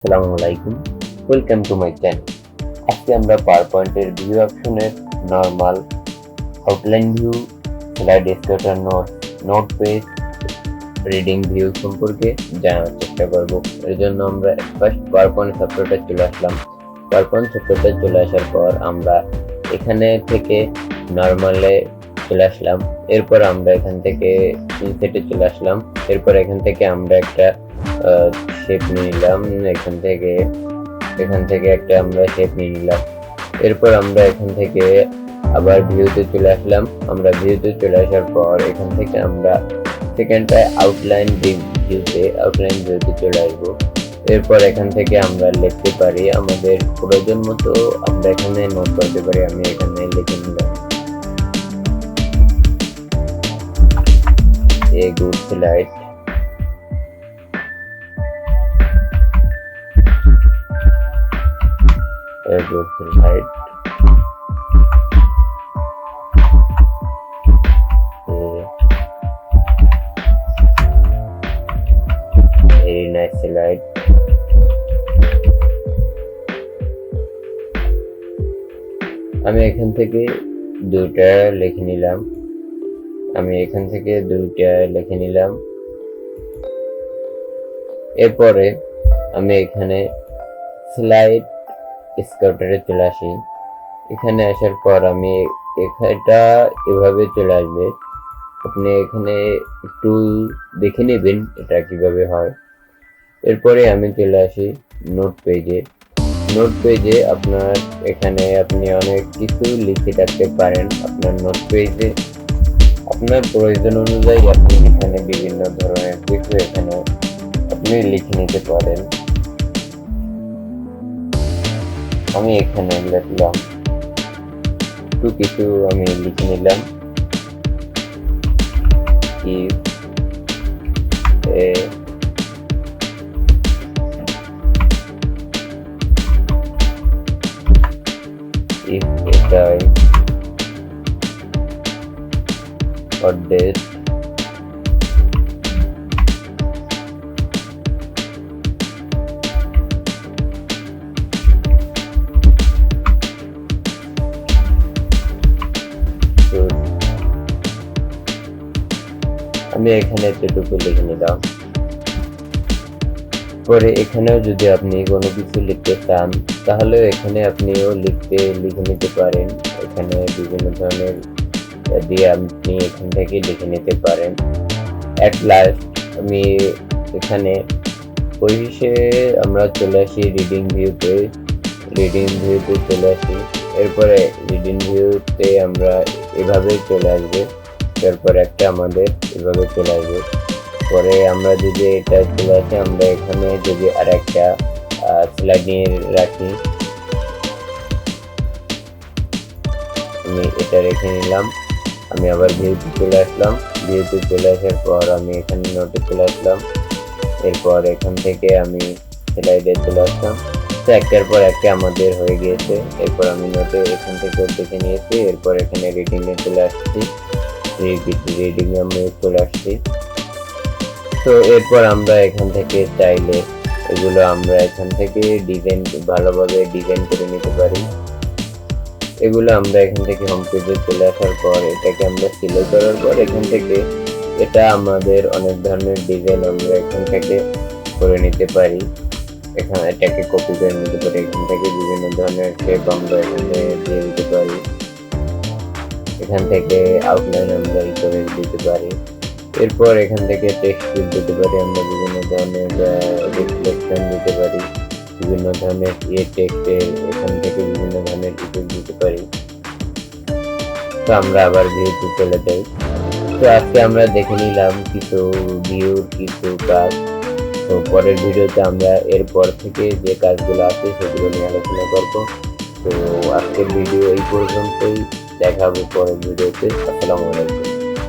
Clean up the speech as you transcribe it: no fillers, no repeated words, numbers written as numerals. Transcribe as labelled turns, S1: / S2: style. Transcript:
S1: আসসালামু আলাইকুম, welcome to my channel. আজকে আমরা পাওয়ারপয়েন্টের ভিউ অপশনের normal outline view, slide starter note, note page, reading view সম্পর্কে জানার চেষ্টা করব। এর জন্য আমরা ফার্স্ট পাওয়ারপয়েন্ট সফটওয়্যারটা চলে আসলাম। পাওয়ারপয়েন্ট সফটওয়্যারটা চলে আসার পর আমরা এখানে থেকে নরমালে চলে আসলাম। এরপর আমরা এখান থেকে ইনসেটে চলে আসলাম। এরপর এখান থেকে আমরা একটা শেপ নিয়ে নিলাম। এখান থেকে একটা আমরা শেপ নিয়ে নিলাম। এরপর আমরা এখান থেকে আবার ভিউতে চলে আসলাম। আমরা ভিউতে চলে আসার পর এখান থেকে আমরা সেকেন্ডটায় আউটলাইন ভিউতে চলে আসবো। এরপর এখান থেকে আমরা লিখতে পারি আমাদের প্রয়োজন মতো, আমরা এখানে নোট করতে পারি। আমি এখানে লিখে নিলাম a good slide, very nice slide. আমি এখান থেকে দুইটা লিখে নিলাম। এরপরে আমি এখানে স্লাইড স্কাউটারে চলে আসি। এখানে আসার পর আমি এটা এভাবে চলে আসবে। আপনি এখানে একটু দেখে নেবেন এটা কিভাবে হয়। এরপরে আমি চলে আসি নোট পেজে। আপনার এখানে আপনি অনেক কিছু লিখে রাখতে পারেন। আপনার নোট পেজে আপনার প্রয়োজন অনুযায়ী আপনি এখানে বিভিন্ন ধরনের কিছু এখানে আপনি লিখে নিতে পারেন। আমি এখানে লিখলাম কিছু আমি লিখে নিলাম। if a time or date আমি এখানে এতটুকু লিখে নিলাম। পরে এখানেও যদি আপনি কোনো কিছু লিখতে চান তাহলে এখানে আপনিও লিখে নিতে পারেন। এখানে বিভিন্ন ধরনের দিয়ে আপনি এখান থেকে লিখে নিতে পারেন। অ্যাট লাস্ট আমি এখানে পরিশেষে আমরা চলে আসি রিডিং ভিউতে চলে আসি। এরপরে রিডিং ভিউতে আমরা এভাবে চলে আসবে। এরপর একটা আমাদের এভাবে চলে আসবে। পরে আমরা যদি এটা চলে আসে, আমরা এখানে যদি আর একটা স্লাইড নিয়ে রাখি, আমি এটা রেখে নিলাম। আমি আবার ভিউতে চলে আসার পর আমি এখানে নোটে চলে আসলাম। এরপর এখান থেকে আমি স্লাইডে চলে আসলাম। তো একটার পর একটা আমাদের হয়ে গিয়েছে। এরপর আমি নোটে এখান থেকে দেখে নিয়েছি। এরপর এখানে রিডিংয়ে চলে আসছি। তো এরপর আমরা এখান থেকে চাইলে এগুলো আমরা এখান থেকে ভালোভাবে ডিজাইন করে নিতে পারি। এগুলো আমরা এখান থেকে হোম পেজে চলে আসার পর এটাকে আমরা সিলেক্ট করার পর এখান থেকে এটা আমাদের অনেক ধরনের ডিজাইন আমরা এখান থেকে করে নিতে পারি। এখানে এটাকে কপি করে নিতে পারি। এখান থেকে বিভিন্ন ধরনের শেপ আমরা এখানে দিয়ে দিতে পারি। এখান থেকে আউটলাইন আমরা করে দিতে পারি। এরপর এখান থেকে টেক্সট দিতে পারি। আমরা বিভিন্ন ধরনের রিফ্লেকশন দিতে পারি। বিভিন্ন ধরনের টেক্সটে এখান থেকে বিভিন্ন ধরনের কিছু দিতে পারি। তো আমরা আবার ভিউতে চলে যাই। তো আজকে আমরা দেখে নিলাম কিছু ভিউর কিছু কাজ। তো পরের ভিডিওতে আমরা এরপর থেকে যে কাজগুলো আছে সেগুলো নিয়ে আলোচনা করব। তো আজকের ভিডিও এই পর্যন্তই। দেখা হবে পরের ভিডিওতে। আসসালামু আলাইকুম।